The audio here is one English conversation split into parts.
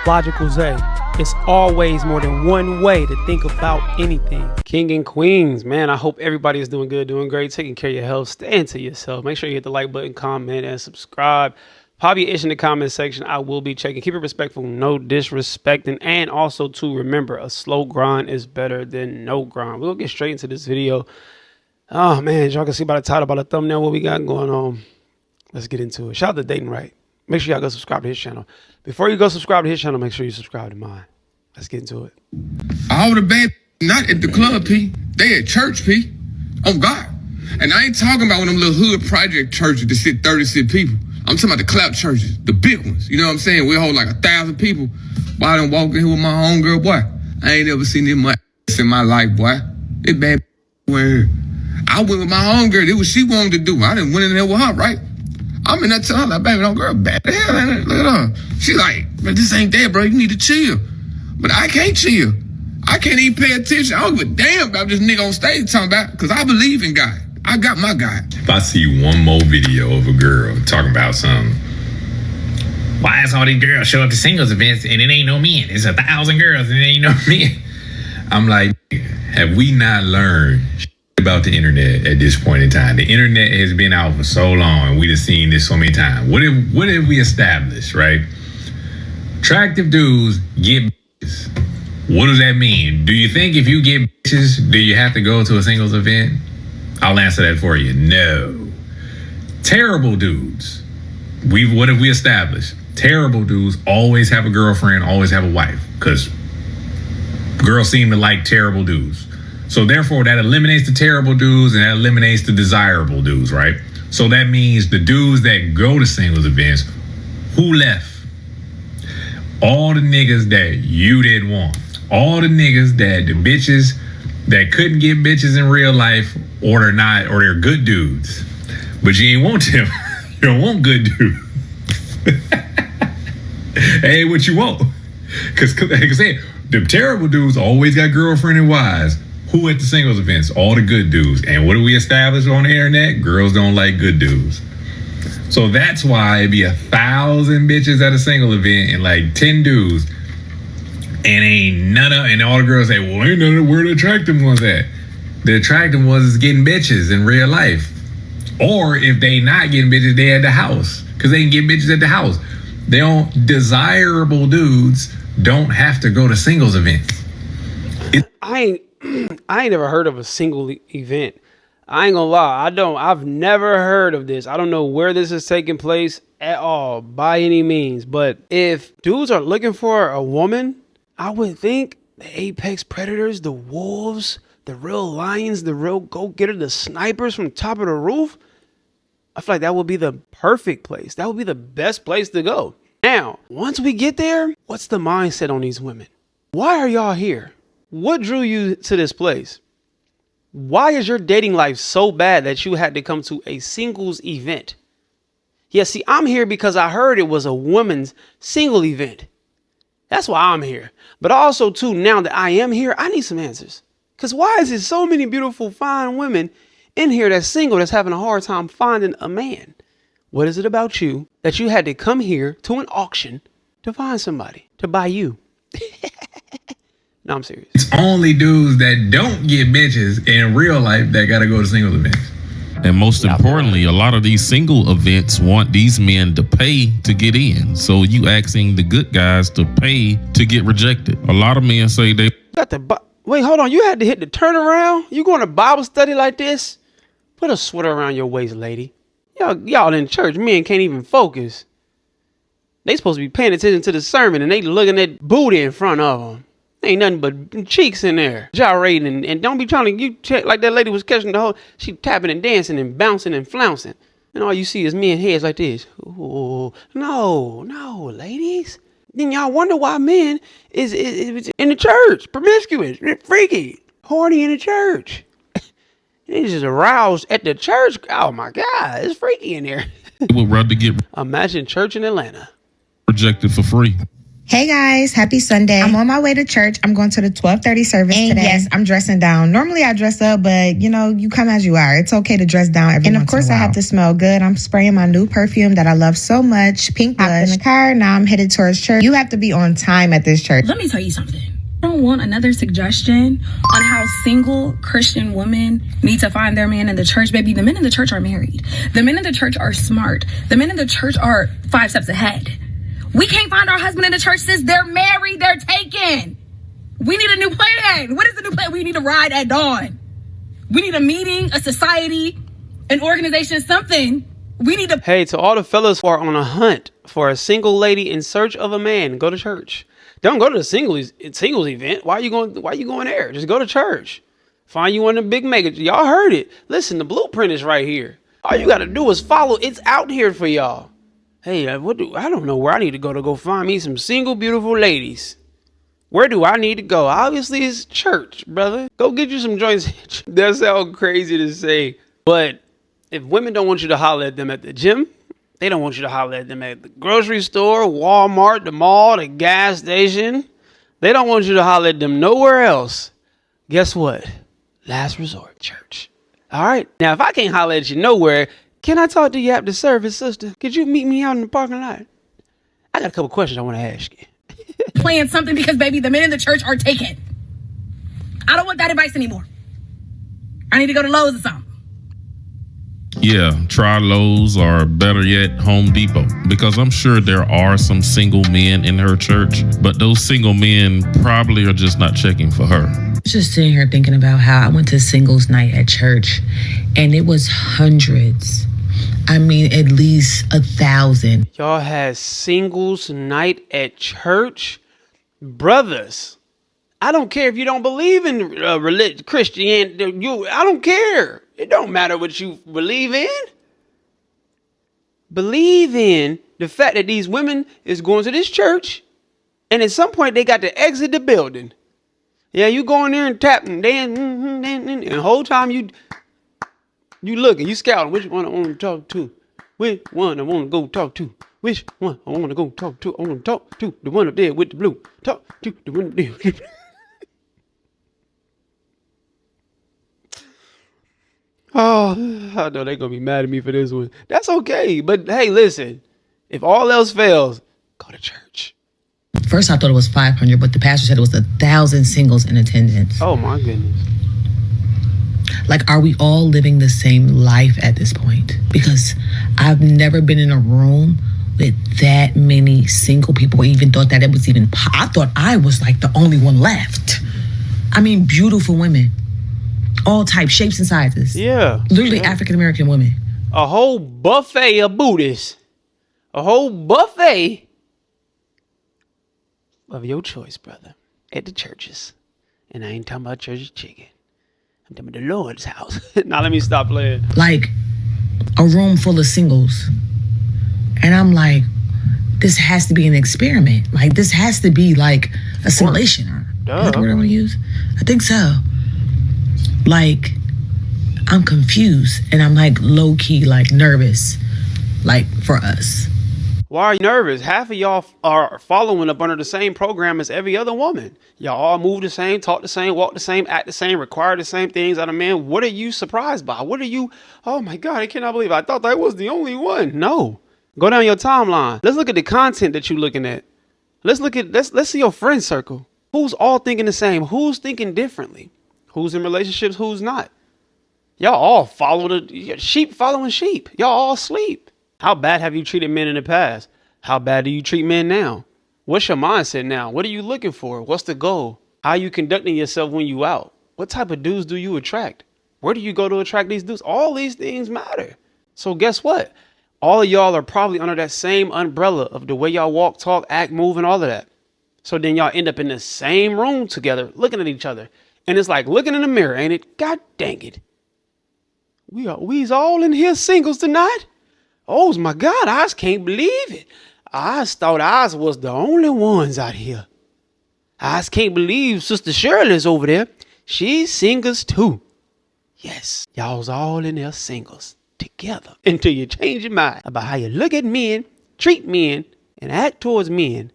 Logical Zay. It's always more than one way to think about anything. King and queens, man, I hope everybody is doing good, doing great, taking care of your health, staying to yourself. Make sure you hit the like button, comment, and subscribe. Pop your ish in the comment section. I will be checking. Keep it respectful, no disrespecting. And also, to remember, a slow grind is better than no grind. We'll get straight into this video. Oh, man, y'all can see by the title, by the thumbnail, what we got going on. Let's get into it. Shout out to Dayton Wright. Make sure y'all go subscribe to his channel. Before you go subscribe to his channel, make sure you subscribe to mine. Let's get into it. All the bad not at the club, P. They at church, P. Oh, God. And I ain't talking about one of them little hood project churches that sit 36 people. I'm talking about the clap churches, the big ones. You know what I'm saying? We hold like 1,000 people. Boy, I done walk in here with my homegirl, boy. I ain't ever seen this much in my life, boy. It bad where I went with my homegirl. It was she wanted to do. I done went in there with her, right? I'm in that telling her, like, baby, no girl, bad the hell ain't it? Look at her. She like, man, this ain't that, bro. You need to chill. But I can't chill. I can't even pay attention. I don't give a damn about this nigga on stage talking about, because I believe in God. I got my God. If I see one more video of a girl talking about something, why is all these girls show up to singles events and it ain't no men? It's 1,000 girls and it ain't no men. I'm like, have we not learned about the internet at this point in time? The internet has been out for so long and we've seen this so many times. What have we established, right? Attractive dudes get bitches. What does that mean? Do you think if you get bitches, do you have to go to a singles event? I'll answer that for you. No. Terrible dudes. What have we established? Terrible dudes always have a girlfriend, always have a wife, because girls seem to like terrible dudes. So therefore, that eliminates the terrible dudes and that eliminates the desirable dudes, right? So that means the dudes that go to singles events, who left? All the niggas that you didn't want. All the niggas that the bitches that couldn't get bitches in real life, or they're not, or they're good dudes. But you ain't want them. You don't want good dudes. Hey, what you want? Because like I said, the terrible dudes always got girlfriend and wives. Who at the singles events? All the good dudes. And what do we establish on the internet? Girls don't like good dudes. So that's why it'd be 1,000 bitches at a single event and like 10 dudes. And ain't none of, and all the girls say, well, ain't none of where the attractive ones at. The attractive ones is getting bitches in real life. Or if they not getting bitches, they at the house. Because they can get bitches at the house. They don't, desirable dudes don't have to go to singles events. I ain't never heard of a single event. I ain't gonna lie. I've never heard of this. I don't know where this is taking place at all by any means. But if dudes are looking for a woman, I would think the apex predators, the wolves, the real lions, the real go-getter, the snipers from the top of the roof, I feel like that would be the perfect place. That would be the best place to go. Now, once we get there, what's the mindset on these women? Why are y'all here? What drew you to this place? Why is your dating life so bad that you had to come to a singles event? Yeah, see, I'm here because I heard it was a women's single event. That's why I'm here. But also, too, now that I am here, I need some answers. Because why is there so many beautiful, fine women in here that's single, that's having a hard time finding a man? What is it about you that you had to come here to an auction to find somebody to buy you? No, I'm serious. It's only dudes that don't get bitches in real life that got to go to single events. And most importantly, a lot of these single events want these men to pay to get in. So you asking the good guys to pay to get rejected. A lot of men say they got the wait, hold on. You had to hit the turnaround? You going to Bible study like this? Put a sweater around your waist, lady. Y'all in church, men can't even focus. They supposed to be paying attention to the sermon and they looking at booty in front of them. Ain't nothing but cheeks in there, gyrating, and don't be trying to, you check like that lady was catching the whole, she tapping and dancing and bouncing and flouncing. And all you see is men heads like this. Ooh, no, ladies. Then y'all wonder why men is in the church, promiscuous, freaky, horny in the church. It's just aroused at the church. Oh my God, it's freaky in there. would rather get Imagine church in Atlanta. rejected for free. Hey guys, happy Sunday. I'm on my way to church. I'm going to the 12:30 service today. Yes, I'm dressing down. Normally I dress up, but you come as you are. It's okay to dress down every once in a while. And of course I have to smell good. I'm spraying my new perfume that I love so much, Pink Blush. Hopped in the car, now I'm headed towards church. You have to be on time at this church. Let me tell you something. I don't want another suggestion on how single Christian women need to find their man in the church. Baby, the men in the church are married. The men in the church are smart. The men in the church are 5 steps ahead. We can't find our husband in the church since they're married, they're taken. We need a new plan. What is the new plan? We need to ride at dawn. We need a meeting, a society, an organization, something. We need to... Hey, to all the fellas who are on a hunt for a single lady in search of a man, go to church. Don't go to the singles event. Why you going there? Just go to church. Find you one of the big mega. Y'all heard it. Listen, the blueprint is right here. All you got to do is follow. It's out here for y'all. Hey, I don't know where I need to go find me some single beautiful ladies. Where do I need to go? Obviously, it's church, brother. Go get you some joints. That sounds crazy to say, but if women don't want you to holler at them at the gym, they don't want you to holler at them at the grocery store, Walmart, the mall, the gas station. They don't want you to holler at them nowhere else. Guess what? Last resort, church. All right. Now, if I can't holler at you nowhere, can I talk to you after service, sister? Could you meet me out in the parking lot? I got a couple questions I want to ask you. Plan something because, baby, the men in the church are taken. I don't want that advice anymore. I need to go to Lowe's or something. Yeah, try Lowe's or better yet, Home Depot. Because I'm sure there are some single men in her church, but those single men probably are just not checking for her. Just sitting here thinking about how I went to singles night at church and it was hundreds. I mean, at least 1,000. Y'all had singles night at church? Brothers, I don't care if you don't believe in religion, Christianity. I don't care. It don't matter what you believe in. Believe in the fact that these women is going to this church, and at some point they got to exit the building. Yeah, you go in there and tap and dance, and the whole time you looking, you scouting which one I want to talk to, which one I want to go talk to, which one I want to go talk to. I want to talk to the one up there with the blue. Talk to the one up there. Oh, I know they're going to be mad at me for this one. That's okay. But hey, listen, if all else fails, go to church. First, I thought it was 500, but the pastor said it was 1,000 singles in attendance. Oh, my goodness. Like, are we all living the same life at this point? Because I've never been in a room with that many single people, or even thought that it was even... I thought I was like the only one left. I mean, beautiful women. All types, shapes, and sizes. Yeah. Literally African-American women. A whole buffet of booties. A whole buffet of your choice, brother, at the churches. And I ain't talking about church chicken. I'm talking about the Lord's house. Now let me stop playing. Like a room full of singles. And I'm like, this has to be an experiment. Like, this has to be like a simulation. Is that the word I want to use? I think so. Like, I'm confused and I'm like low-key, like nervous, like for us. Why are you nervous? Half of y'all are following up under the same program as every other woman. Y'all all move the same, talk the same, walk the same, act the same, require the same things out of men. What are you surprised by? What are you, oh my God, I cannot believe I thought that was the only one. No. Go down your timeline. Let's look at the content that you're looking at. Let's see your friend circle. Who's all thinking the same? Who's thinking differently? Who's in relationships? Who's not? Y'all all follow the sheep following sheep. Y'all all sleep. How bad have you treated men in the past? How bad do you treat men now? What's your mindset now? What are you looking for? What's the goal? How are you conducting yourself when you out? What type of dudes do you attract? Where do you go to attract these dudes? All these things matter. So guess what? All of y'all are probably under that same umbrella of the way y'all walk, talk, act, move, and all of that. So then y'all end up in the same room together, looking at each other. And it's like looking in the mirror, ain't it? God dang it. We's all in here singles tonight. Oh my God, I just can't believe it. I thought I was the only ones out here. I just can't believe Sister Shirley's over there. She's singles too. Yes, y'all's all in there singles together until you change your mind about how you look at men, treat men, and act towards men.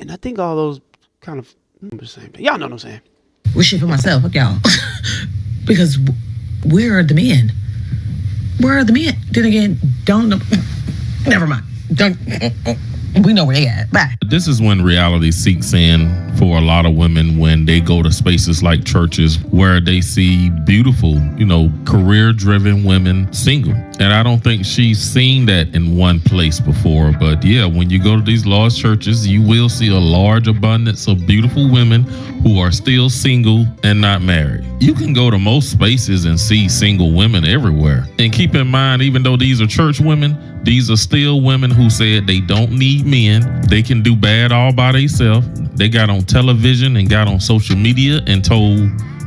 And I think all those kind of the same thing. Y'all know what I'm saying. Wish shit for myself. Fuck y'all. Because where are the men? Where are the men? Then again, don't know. Never mind. Don't. We know where they at. Bye. This is when reality seeks in for a lot of women when they go to spaces like churches where they see beautiful, career-driven women single. And I don't think she's seen that in one place before. But yeah, when you go to these large churches, you will see a large abundance of beautiful women who are still single and not married. You can go to most spaces and see single women everywhere. And keep in mind, even though these are church women, these are still women who said they don't need men. They can do bad all by themselves. They got on television and got on social media and told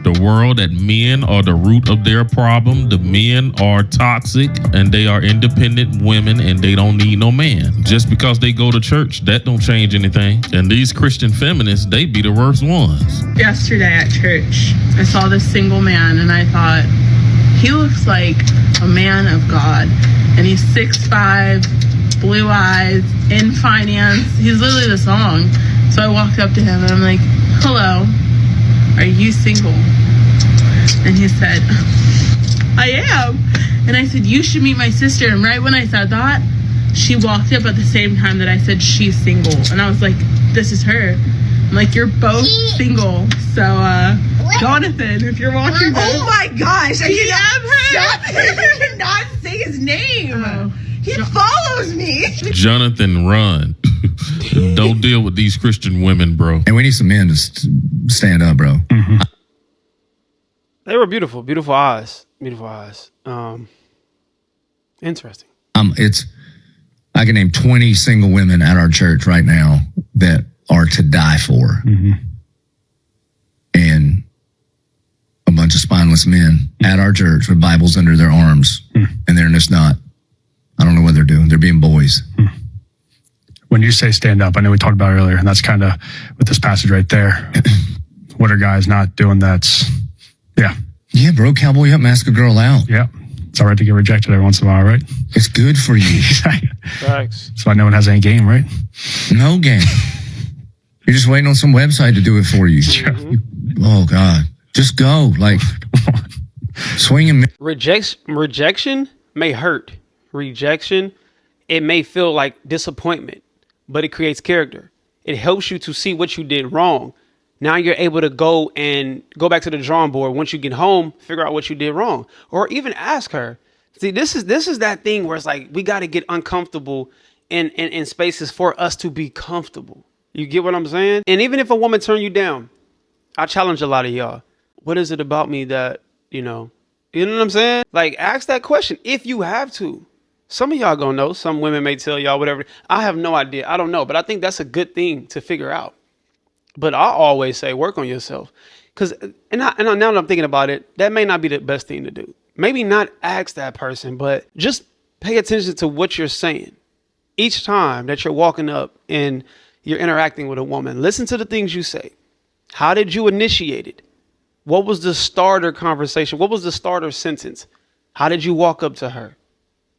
the world that men are the root of their problem. The men are toxic and they are independent women and they don't need no man. Just because they go to church, that don't change anything. And these Christian feminists, they be the worst ones. Yesterday at church, I saw this single man and I thought, he looks like a man of God. And he's 6'5", blue eyes, in finance. He's literally the song. So I walked up to him and I'm like, hello, are you single? And he said, I am. And I said, you should meet my sister. And right when I said that, she walked up at the same time that I said she's single. And I was like, this is her. I'm like, you're both single. So, Jonathan, if you're watching this. Oh my gosh. Are you Stop You cannot say his name. He follows me. Jonathan, run. Don't deal with these Christian women, bro. And we need some men to stand up, bro. Mm-hmm. They were beautiful, beautiful eyes, beautiful eyes. Interesting. I can name 20 single women at our church right now that are to die for. Mm-hmm. And a bunch of spineless men at our church with Bibles under their arms. And they're just not. I don't know what they're doing. They're being boys. When you say stand up, I know we talked about it earlier, and that's kind of with this passage right there. What are guys not doing? Yeah, bro, cowboy up, ask a girl out. Yeah. It's all right to get rejected every once in a while, right? It's good for you. Facts. That's why no one has any game, right? No game. You're just waiting on some website to do it for you. Oh, God. Just go. Like, swing and Rejection may hurt. Rejection, it may feel like disappointment, but it creates character. It helps you to see what you did wrong. Now you're able to go back to the drawing board. Once you get home, figure out what you did wrong, or even ask her. See, this is that thing where it's like, we got to get uncomfortable in spaces for us to be comfortable. You get what I'm saying? And even if a woman turn you down, I challenge a lot of y'all. What is it about me that, you know what I'm saying? Like, ask that question if you have to. Some of y'all gonna know. Some women may tell y'all whatever. I have no idea. I don't know. But I think that's a good thing to figure out. But I always say, work on yourself. Because, now that I'm thinking about it, that may not be the best thing to do. Maybe not ask that person, but just pay attention to what you're saying. Each time that you're walking up and you're interacting with a woman, listen to the things you say. How did you initiate it? What was the starter conversation? What was the starter sentence? How did you walk up to her?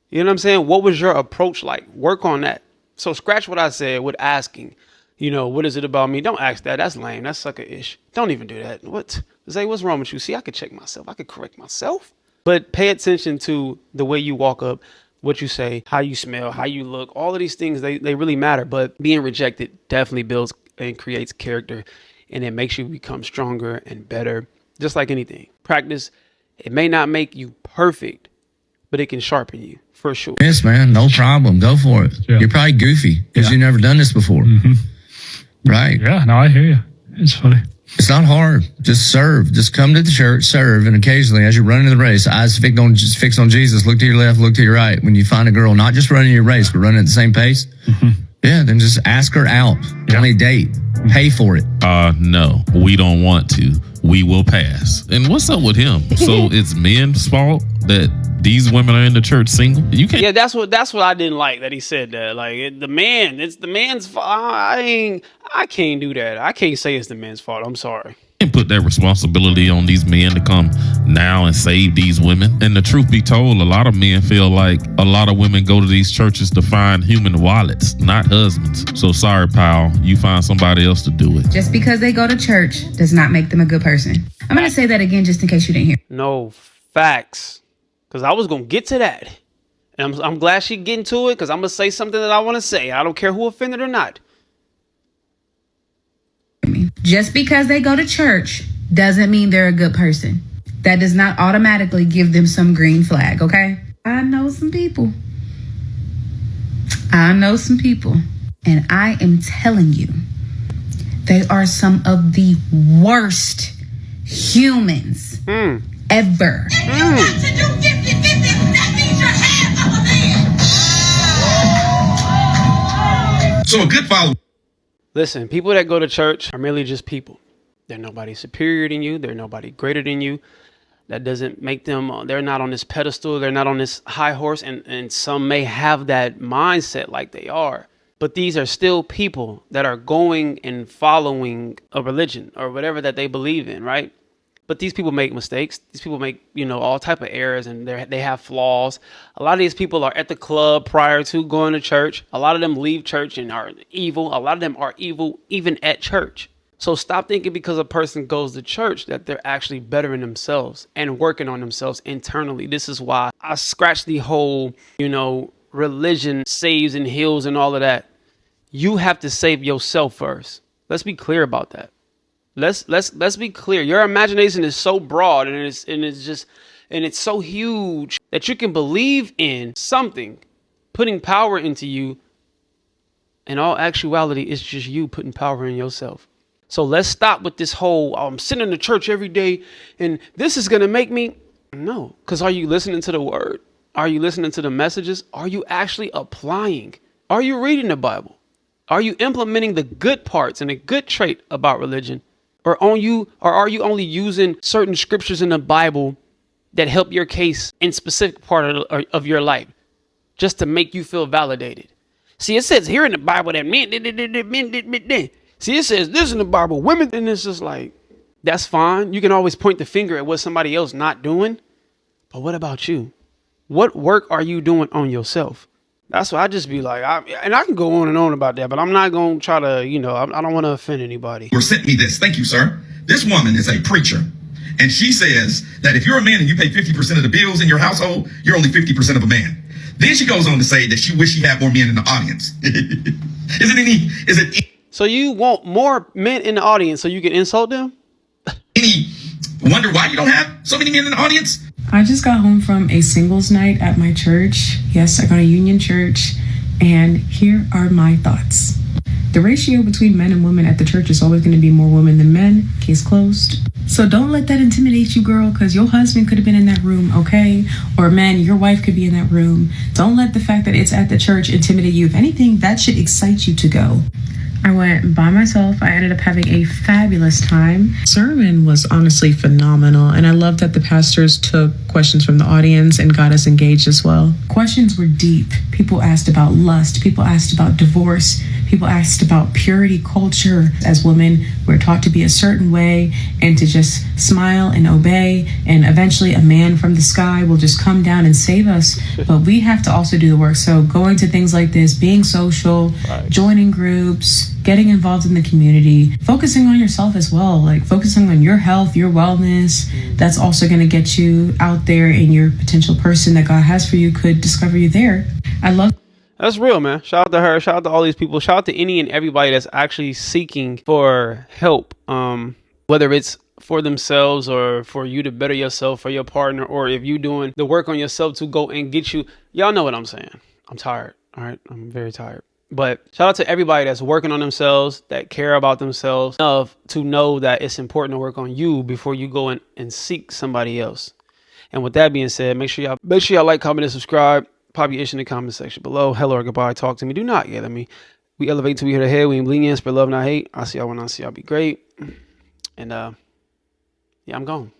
You know what I'm saying? What was your approach like? Work on that. So scratch what I said with asking, what is it about me? Don't ask that. That's lame. That's sucker-ish. Don't even do that. What's wrong with you? See, I could check myself. I could correct myself. But pay attention to the way you walk up, what you say, how you smell, how you look. All of these things, they really matter. But being rejected definitely builds and creates character, and it makes you become stronger and better. Just like anything. Practice, it may not make you perfect, but it can sharpen you for sure. Yes, man. No problem. Go for it. Yeah. You're probably goofy because you've never done this before. Mm-hmm. Right? Yeah, no, I hear you. It's funny. It's not hard. Just serve. Just come to the church, serve, and occasionally, as you're running the race, eyes fixed on Jesus, look to your left, look to your right. When you find a girl, not just running your race, but running at the same pace, then just ask her out on a date. Pay for it. No, we don't want to. We will pass. And what's up with him? So it's men's fault that these women are in the church single? You can't. Yeah, that's what I didn't like that he said that. Like it's the man's fault. I can't do that. I can't say it's the man's fault. I'm sorry. And put that responsibility on these men to come now and save these women. And the truth be told, a lot of men feel like a lot of women go to these churches to find human wallets, not husbands. So sorry, pal, you find somebody else to do it. Just because they go to church does not make them a good person. I'm going to say that again just in case you didn't hear. No, facts. Because I was going to get to that. And I'm glad she getting to it because I'm going to say something that I want to say. I don't care who offended or not. Just because they go to church doesn't mean they're a good person. That does not automatically give them some green flag, okay? I know some people. And I am telling you, they are some of the worst humans ever. So a good follower. Listen, people that go to church are merely just people. They're nobody superior than you. They're nobody greater than you. That doesn't make them, they're not on this pedestal. They're not on this high horse. And some may have that mindset like they are. But these are still people that are going and following a religion or whatever that they believe in, right? But these people make mistakes. These people make, all type of errors, and they have flaws. A lot of these people are at the club prior to going to church. A lot of them leave church and are evil. A lot of them are evil even at church. So stop thinking because a person goes to church that they're actually bettering themselves and working on themselves internally. This is why I scratch the whole, religion saves and heals and all of that. You have to save yourself first. Let's be clear about that. Let's be clear. Your imagination is so broad and it's so huge that you can believe in something putting power into you. In all actuality, it's just you putting power in yourself. So let's stop with this whole I'm sitting in the church every day and this is gonna make me. No, because are you listening to the word? Are you listening to the messages? Are you actually applying? Are you reading the Bible? Are you implementing the good parts and a good trait about religion? Or are you only using certain scriptures in the Bible that help your case in specific part of your life just to make you feel validated? See, it says here in the Bible that men. See, it says this in the Bible, women, and it's just like, that's fine. You can always point the finger at what somebody else not doing. But what about you? What work are you doing on yourself? That's why I just be like, I can go on and on about that, but I'm not going to try to, I don't want to offend anybody. Or sent me this. Thank you, sir. This woman is a preacher. And she says that if you're a man and you pay 50% of the bills in your household, you're only 50% of a man. Then she goes on to say that she wishes she had more men in the audience. So you want more men in the audience so you can insult them? Any wonder why you don't have so many men in the audience? I just got home from a singles night at my church. Yes, I go to Union Church. And here are my thoughts. The ratio between men and women at the church is always going to be more women than men. Case closed. So don't let that intimidate you, girl, because your husband could have been in that room, okay? Or man, your wife could be in that room. Don't let the fact that it's at the church intimidate you. If anything, that should excite you to go. I went by myself. I ended up having a fabulous time. Sermon was honestly phenomenal, and I love that the pastors took questions from the audience and got us engaged as well. Questions were deep. People asked about lust. People asked about divorce. People asked about purity culture. As women, we're taught to be a certain way and to just smile and obey, and eventually a man from the sky will just come down and save us. But we have to also do the work. So going to things like this, being social, joining groups, getting involved in the community, focusing on yourself as well, like focusing on your health, your wellness. That's also going to get you out there, and your potential person that God has for you could discover you there. I love. That's real, man. Shout out to her. Shout out to all these people. Shout out to any and everybody that's actually seeking for help, whether it's for themselves or for you to better yourself, for your partner, or if you doing the work on yourself to go and get you. Y'all know what I'm saying. I'm tired. All right. I'm very tired. But shout out to everybody that's working on themselves, that care about themselves, enough to know that it's important to work on you before you go and seek somebody else. And with that being said, make sure y'all like, comment, and subscribe. Pop your issue in the comment section below. Hello or goodbye. Talk to me. Do not yell at me. We elevate till we hit our head. We ain't lenient, spread love, not hate. I'll see y'all when I see y'all. Be great. And yeah, I'm gone.